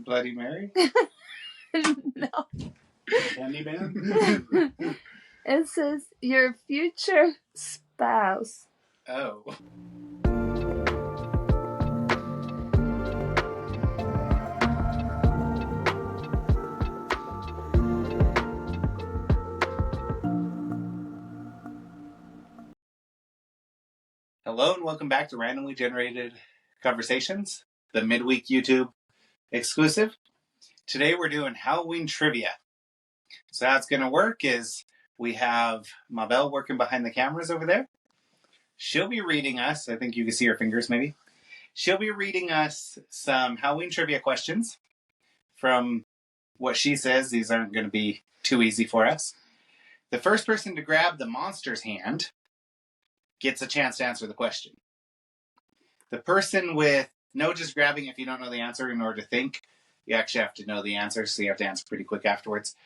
Bloody Mary? No. Candyman? It says your future spouse. Oh. Hello and welcome back to Randomly Generated Conversations, the midweek YouTube exclusive. Today we're doing Halloween trivia. So how it's going to work is we have Mabel working behind the cameras over there. She'll be reading us, I think you can see her fingers maybe. She'll be reading us some Halloween trivia questions. From what she says, these aren't going to be too easy for us. The first person to grab the monster's hand gets a chance to answer the question. The person with no just grabbing if you don't know the answer in order to think, you actually have to know the answer, so you have to answer pretty quick afterwards.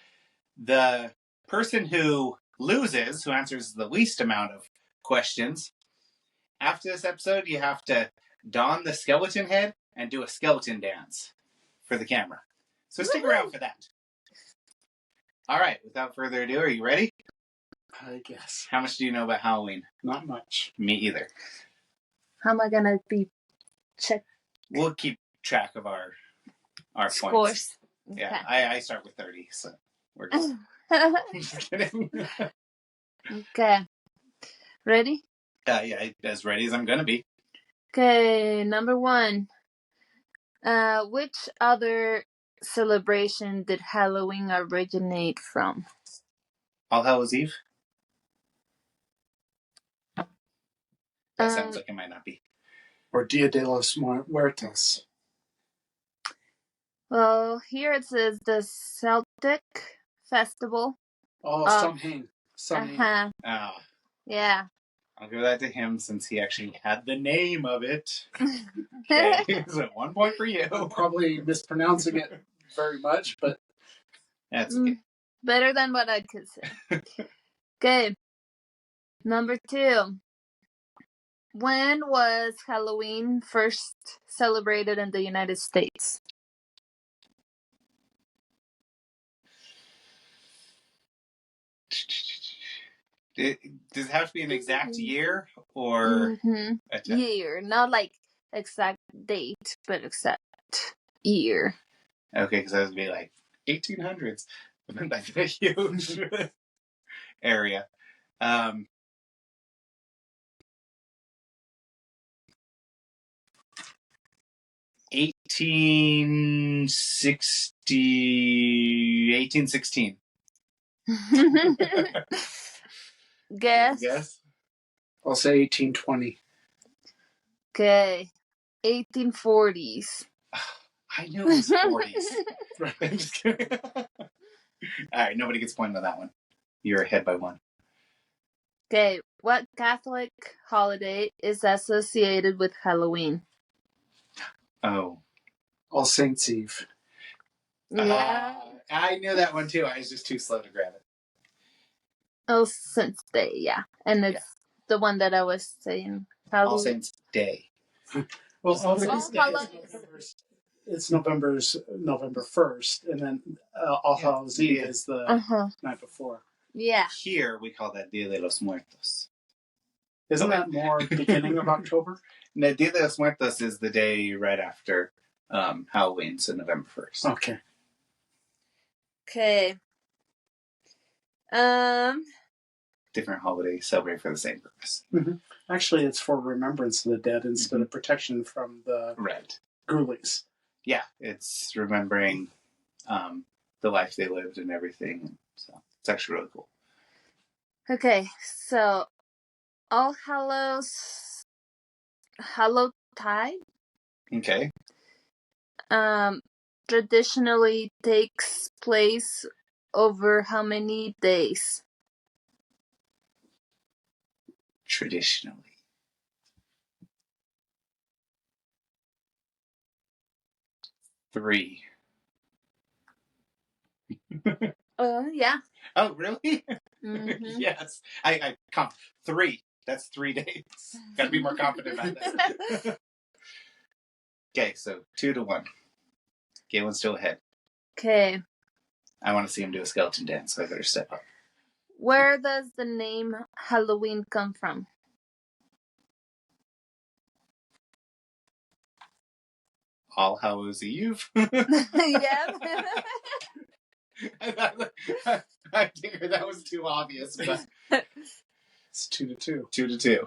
The person who loses, who answers the least amount of questions, after this episode, you have to don the skeleton head and do a skeleton dance for the camera. So stick around for that. All right, without further ado, are you ready? I guess. How much do you know about Halloween? Not much. Me either. How am I gonna be check? We'll keep track of our Scores. points. Okay. Yeah, I start with 30, so we're good. Just kidding. Okay. Ready? Yeah, as ready as I'm gonna be. Okay, number 1. Which other celebration did Halloween originate from? All Hallows Eve? That sounds like it might not be. Or Dia de los Muertos. Well, here it says the Celtic Festival. Oh, Samhain. Uh-huh. Ah, Yeah. I'll give that to him since he actually had the name of it. Okay, so 1 point for you. I'm probably mispronouncing it very much, but That's okay. Better than what I could say. Okay. Number 2. When was Halloween first celebrated in the United States? Does it have to be an exact year or year? Not like exact date, but exact year. Okay, because that would be like 1800s. That's a huge area. 1816. Guess? I'll say 1820. Okay. 1840s. I knew it was 40s. I'm just kidding. Alright, nobody gets pointed on that one. You're ahead by 1. Okay. What Catholic holiday is associated with Halloween? Oh. All Saints Eve. Yeah. I knew that one too. I was just too slow to grab it. All Saints Day, yeah. And it's the one that I was saying. Halloween. All Saints Day. Well, All Saints Day it's November 1st, and then All Hallows Eve is the night before. Yeah. Here we call that Dia de los Muertos. Isn't that more beginning of October? No, Dia de los Muertos is the day right after Halloween, so November 1st. Okay. Okay. Different holidays celebrate for the same purpose. Mm-hmm. Actually, it's for remembrance of the dead instead of protection from the ghoulies. Yeah, it's remembering the life they lived and everything. So it's actually really cool. Okay, so All Hallows Hallowtide Okay. Traditionally takes place over how many days? Traditionally. Three. Yeah. Oh, really? Mm-hmm. Yes. I 3. That's 3 days. Gotta be more confident about that. Okay, so 2-1. Galen's still ahead. Okay. I want to see him do a skeleton dance, so I better step up. Where does the name Halloween come from? All Hallows Eve? Yeah. I figured that was too obvious, but It's 2-2. 2-2.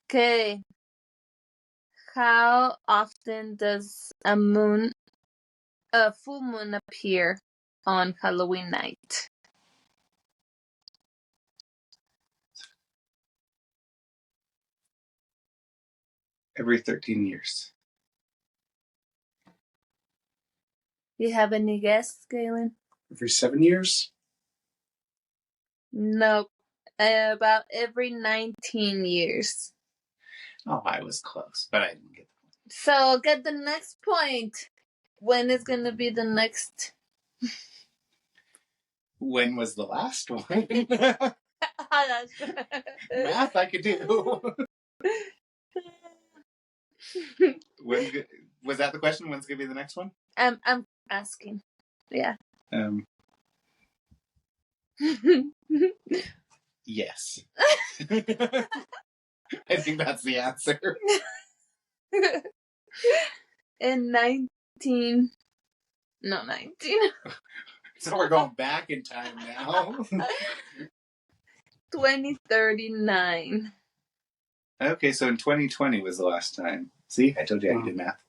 Okay. How often does a full moon appear on Halloween night? Every 13 years. Do you have any guess, Galen? Every 7 years? Nope. About every 19 years. Oh, I was close, but I didn't get the point. So get the next point. When is going to be the next? When was the last one? Math I could do. Was that the question? When's going to be the next one? I'm asking. Yeah. Yes. I think that's the answer. In 19. So we're going back in time now. 2039. Okay, so in 2020 was the last time. See, I told you I could do math.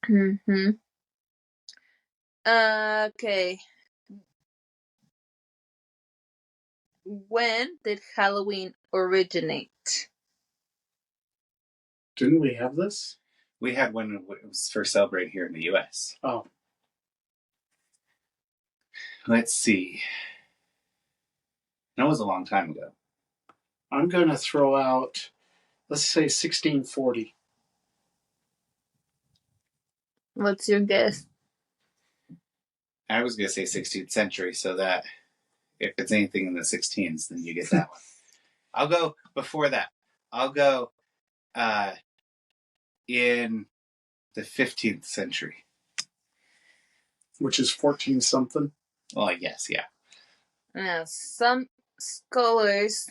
Mm-hmm. Okay. When did Halloween originate? Didn't we have this? We had one it was first celebrated here in the U.S. Oh. Let's see. That was a long time ago. I'm going to throw out, let's say 1640. What's your guess? I was going to say 16th century, so that if it's anything in the 16s, then you get that one. I'll go before that. I'll go in the 15th century. Which is 14 something. Well, yes, yeah. Some scholars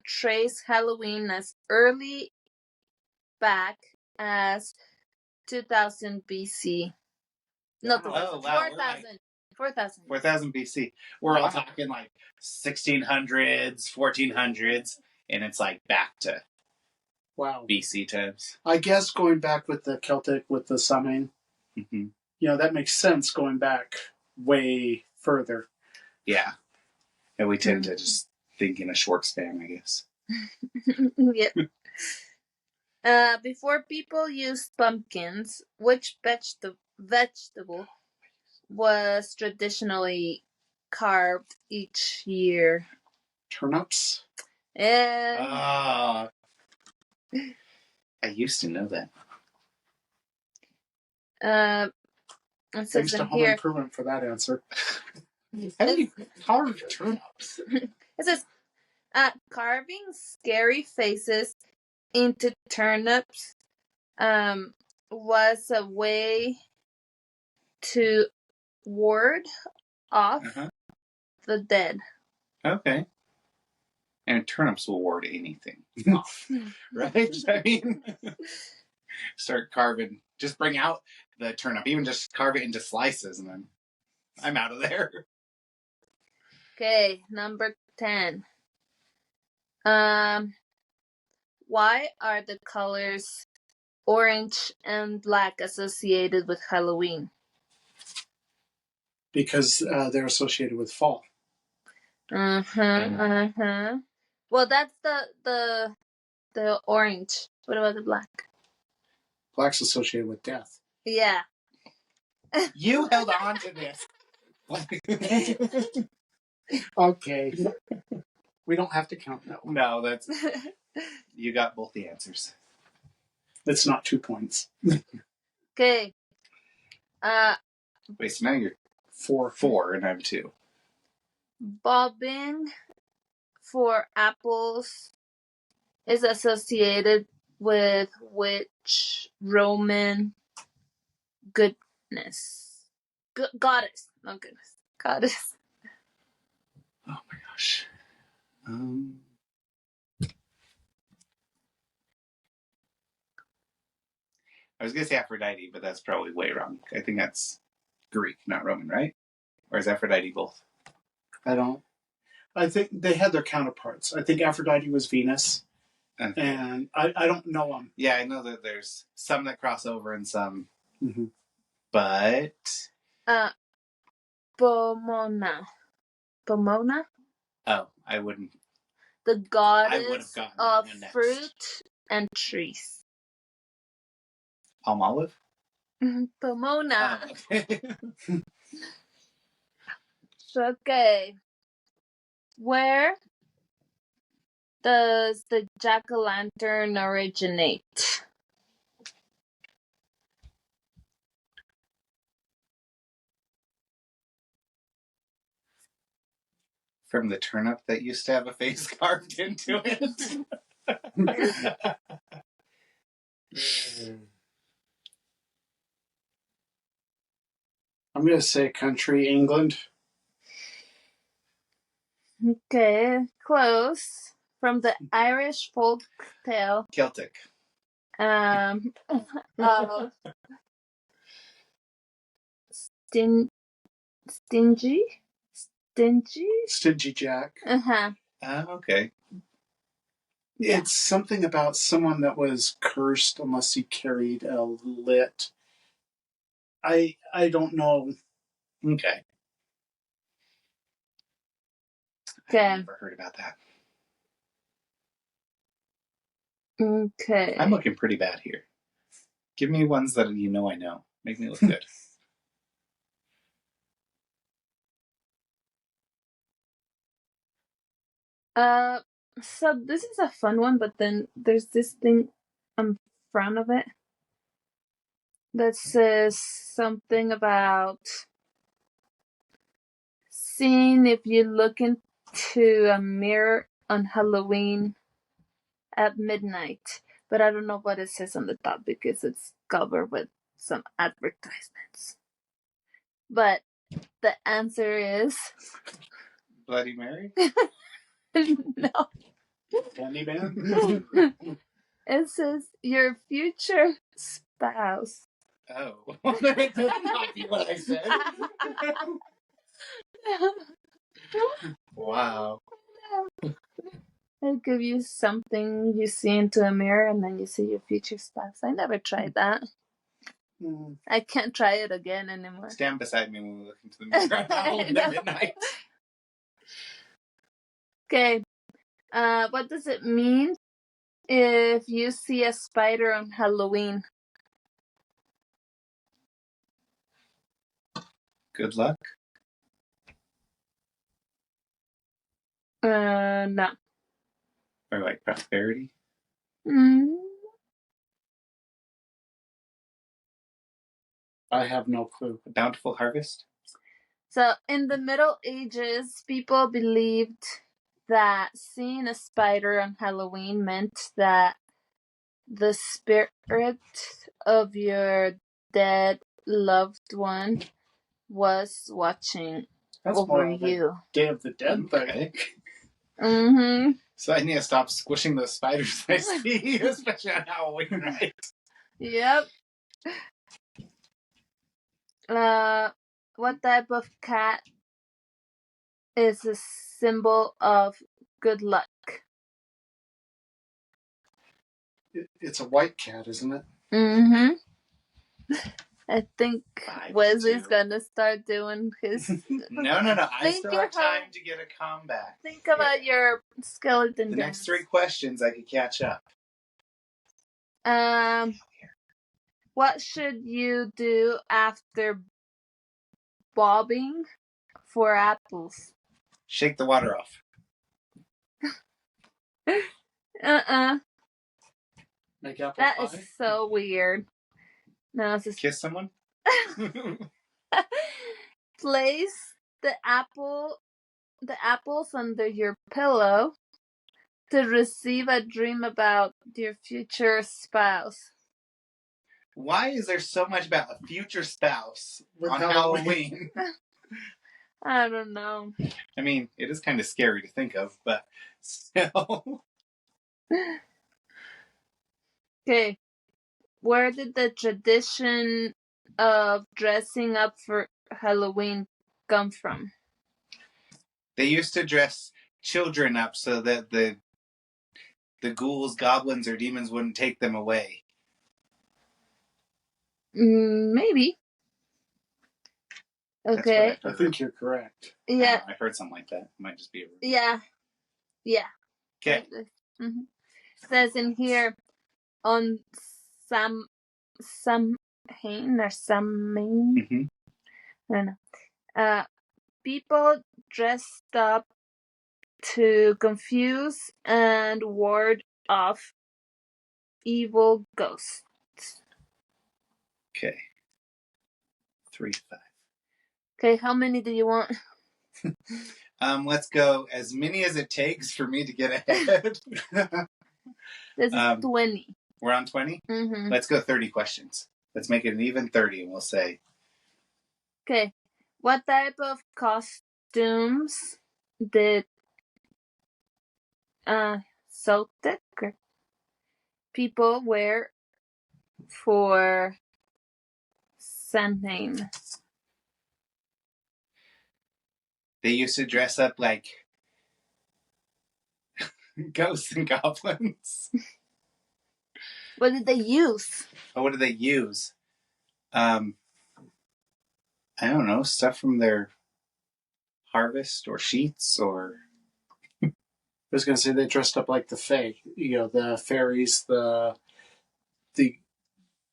trace Halloween as early back as 2000 BC. No, 4,000. 4,000 BC. We're all talking like 1600s, 1400s, and it's like back to BC times. I guess going back with the Celtic, with the Samhain, that makes sense going back way further. Yeah. And we tend to just think in a short span, I guess. Yep. Before people used pumpkins, which vegetable was traditionally carved each year? Turnips? I used to know that. Thanks to Home Improvement for that answer. How do you carve turnips? It says, carving scary faces into turnips was a way to ward off the dead. Okay. And turnips will ward anything off, right? I mean, start carving. Just bring out the turnip. Even just carve it into slices, and then I'm out of there. Okay, number 10. Why are the colors orange and black associated with Halloween? Because they're associated with fall. Well, that's the orange. What about the black? Black's associated with death. Yeah. You held on to this. Okay. We don't have to count that one. No, that's... You got both the answers. It's not 2 points. Okay. Wait, so now you're 4 and I'm 2. Bobbing for apples is associated with which Roman goodness. Goddess. No goodness. Goddess. Oh my gosh. I was going to say Aphrodite, but that's probably way wrong. I think that's Greek, not Roman, right? Or is Aphrodite both? I think they had their counterparts. I think Aphrodite was Venus. Okay. And I don't know them. Yeah, I know that there's some that cross over and some. Mm-hmm. But. Pomona. Pomona? Oh, I wouldn't. The goddess of fruit and trees. Palm olive? Pomona. Oh, okay. Okay. Where does the jack-o'-lantern originate? From the turnip that used to have a face carved into it. I'm going to say country England. Okay, close. From the Irish folk tale. Celtic. Stingy Jack. Uh-huh. Okay. Yeah. It's something about someone that was cursed unless he carried a lit. I don't know. Okay. Okay. I've never heard about that. Okay. I'm looking pretty bad here. Give me ones that you know I know. Make me look good. So this is a fun one, but then there's this thing in front of it that says something about seeing if you look into a mirror on Halloween at midnight. But I don't know what it says on the top because it's covered with some advertisements. But the answer is Bloody Mary? no. Candyman? It says your future spouse. Oh. That does not be what I said. Wow. It'll give you something you see into a mirror and then you see your future spouse. I never tried that. I can't try it again anymore. Stand beside me when we look into the mirror at midnight. Okay. What does it mean if you see a spider on Halloween? Good luck. No. Or like prosperity? I have no clue. A bountiful harvest? So, in the Middle Ages, people believed that seeing a spider on Halloween meant that the spirit of your dead loved one was watching over you. Day of the Dead thing. Mm-hmm. So I need to stop squishing those spiders I see, especially on Halloween, right? Yep. What type of cat is a symbol of good luck? It's a white cat, isn't it? Mm-hmm. I think Wesley's gonna start doing his. No. I still have time to get a comeback. Think about your skeleton. The next 3 questions, I could catch up. What should you do after bobbing for apples? Shake the water off. Make apple that pie? Is so weird. No, it's just... Kiss someone? Place the apples under your pillow to receive a dream about your future spouse. Why is there so much about a future spouse With on Halloween? I don't know. I mean, it is kind of scary to think of, but still. Okay. Where did the tradition of dressing up for Halloween come from? They used to dress children up so that the ghouls, goblins, or demons wouldn't take them away. Maybe. Okay. I think you're correct. Yeah. I've heard something like that. It might just be a rumor. Yeah. Yeah. Okay. Mm-hmm. Says in here on Samhain or Samhain. Mm-hmm. I don't know. People dressed up to confuse and ward off evil ghosts. Okay. 3-5. Okay, how many do you want? Let's go as many as it takes for me to get ahead. This is 20. We're on 20? Mm-hmm. Let's go 30 questions. Let's make it an even 30, and we'll say. Okay. What type of costumes did Celtic people wear for Samhain? They used to dress up like ghosts and goblins. What did they use? Oh, what did they use? I don't know, stuff from their harvest or sheets or. I was going to say they dressed up like the Fae. The fairies, the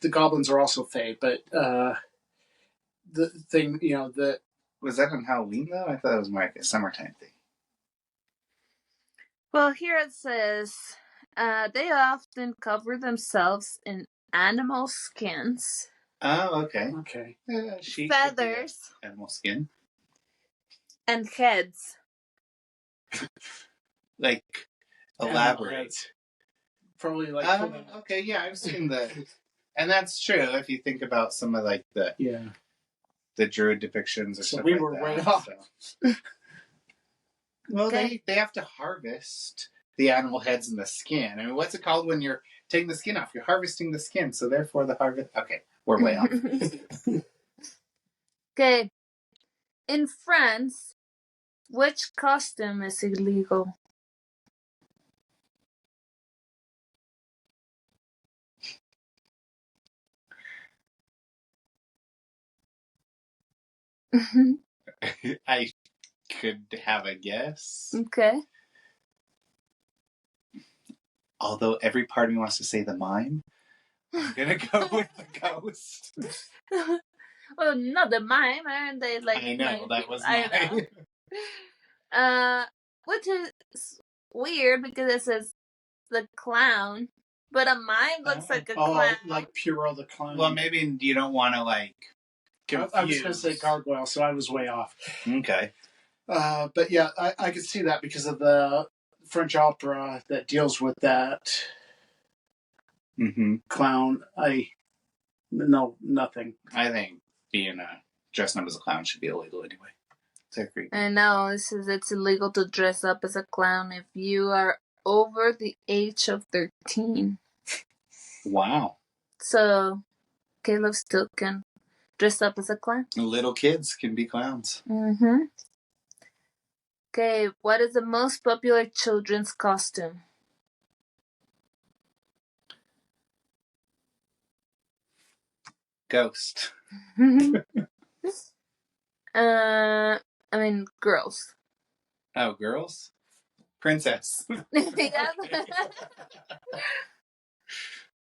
goblins are also Fae, but the thing, the. Was that on Halloween, though? I thought it was more like a summertime thing. Well, here it says they often cover themselves in animal skins. Oh, okay. Okay. Feathers. Animal skin. And heads. Like, elaborate. Probably like. Okay, yeah, I've seen the. And that's true if you think about some of like the druid depictions or stuff like that. So we were way off. So. Well, they have to harvest the animal heads and the skin. I mean, what's it called when you're taking the skin off? You're harvesting the skin, so therefore the harvest. Okay, we're way off. Okay. In France, which costume is illegal? I could have a guess. Okay. Although every part of me wants to say the mime, I'm gonna go with the ghost. Well, not the mime, aren't they? Like I know that was mine. Which is weird because it says the clown, but a mime looks like a clown. Like Pierrot the clown. Well, maybe you don't want to like. Confuse. I was going to say gargoyle, so I was way off. Okay. But yeah, I could see that because of the French opera that deals with that clown. No, nothing. I think being dressing up as a clown should be illegal anyway. I agree. I know, it's illegal to dress up as a clown if you are over the age of 13. Wow. So, Caleb still can dress up as a clown. Little kids can be clowns. Mm-hmm. Okay, what is the most popular children's costume? Ghost. I mean, girls. Oh, girls? Princess.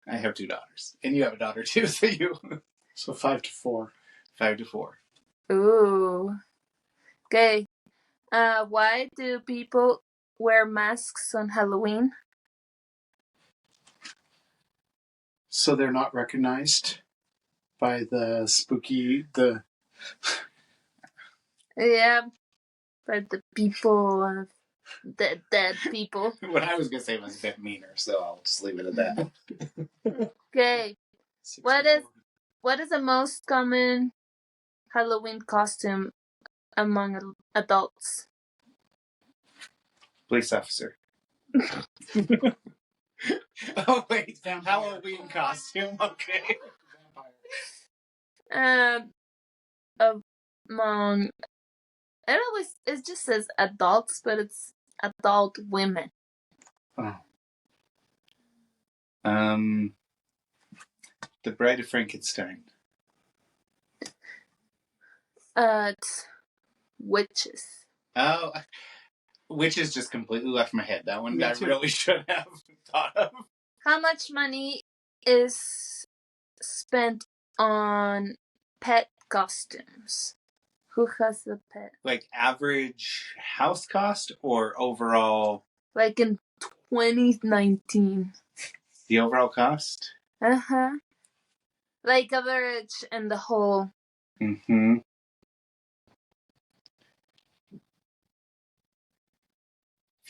I have 2 daughters. And you have a daughter too, so you... So 5-4. 5-4. Ooh. Okay. Why do people wear masks on Halloween? So they're not recognized by the spooky... Yeah, by the people... dead people. What I was going to say was a bit meaner, so I'll just leave it at that. Okay. What is What is the most common Halloween costume among adults? Police officer. Oh, wait. Halloween costume. Okay. Among it just says adults, but it's adult women. Oh. The Bride of Frankenstein. It's witches. Oh, witches just completely left my head. That one Me I too. really should have thought of. How much money is spent on pet costumes? Who has a pet? Like average house cost or overall? Like in 2019. The overall cost? Uh-huh. Like average in the whole. Mm-hmm.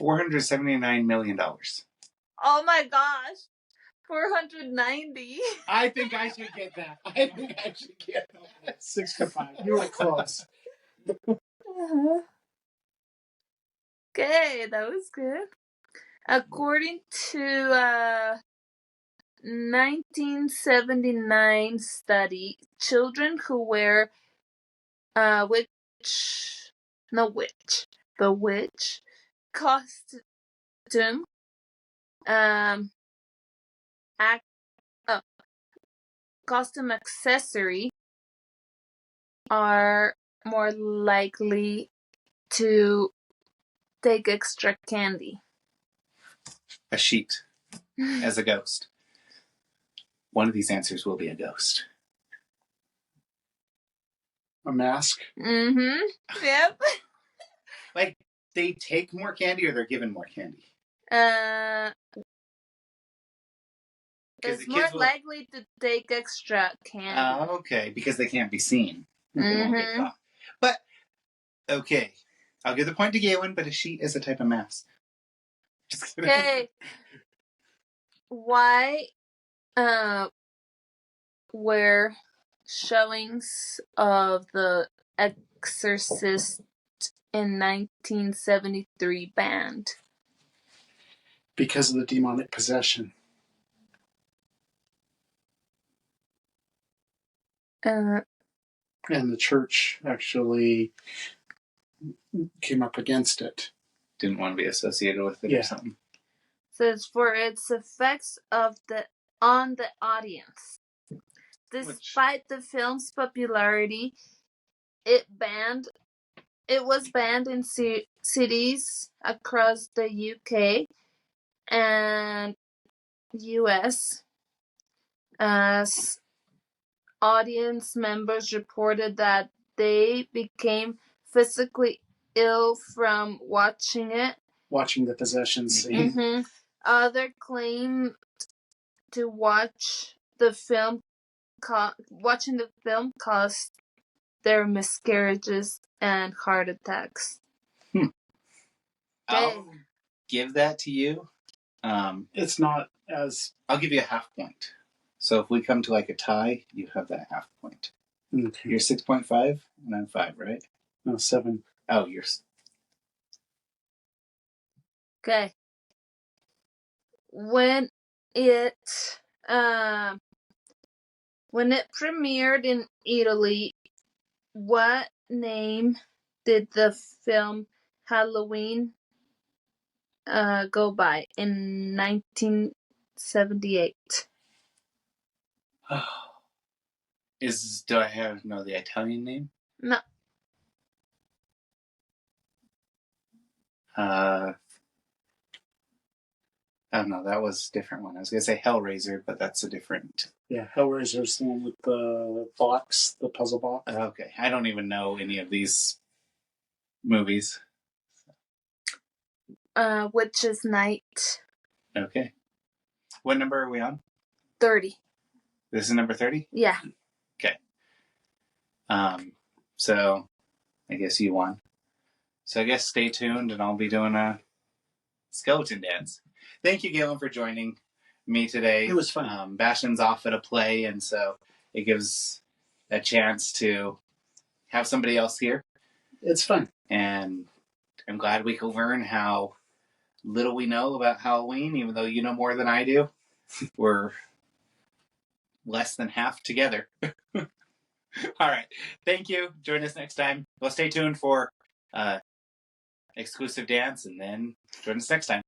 $479 million. Oh my gosh. 490. I think I should get that. 6-5. You were close. Uh-huh. Okay, that was good. According to 1979 study, children who wear witch costume costume accessory are more likely to take extra candy. A sheet as a ghost. One of these answers will be a ghost. A mask? Mm-hmm. Yep. Like, they take more candy or they're given more candy? It's more likely to take extra candy. Okay, because they can't be seen. They won't get caught. But, okay. I'll give the point to Galen, but a sheet is a type of mask. Okay. Why were showings of The Exorcist in 1973 banned? Because of the demonic possession. And the church actually came up against it. Didn't want to be associated with it or something. Says for its effects on the audience. Despite the film's popularity, it was banned in cities across the UK and US as audience members reported that they became physically ill from watching it. Watching the possession scene. Mm-hmm. Others claimed to watching the film caused their miscarriages and heart attacks. I'll give that to you. It's not as... I'll give you a half point. So if we come to like a tie, you have that half point. Okay. You're 6.5 and I'm 5, right? No, 7. Oh, you're... Okay. When it premiered in Italy, what name did the film Halloween go by in 1978? Do I know the Italian name? No. I don't know. That was a different one. I was going to say Hellraiser, but that's a different... Yeah, Hellraiser's the one with the box, the puzzle box. Okay. I don't even know any of these movies. Witch's Night. Okay. What number are we on? 30. This is number 30? Yeah. Okay. So I guess you won. So I guess stay tuned and I'll be doing a skeleton dance. Thank you, Galen, for joining me today. It was fun. Bastion's off at a play, and so it gives a chance to have somebody else here. It's fun. And I'm glad we could learn how little we know about Halloween, even though you know more than I do. We're less than half together. All right. Thank you. Join us next time. Well, stay tuned for exclusive dance, and then join us next time.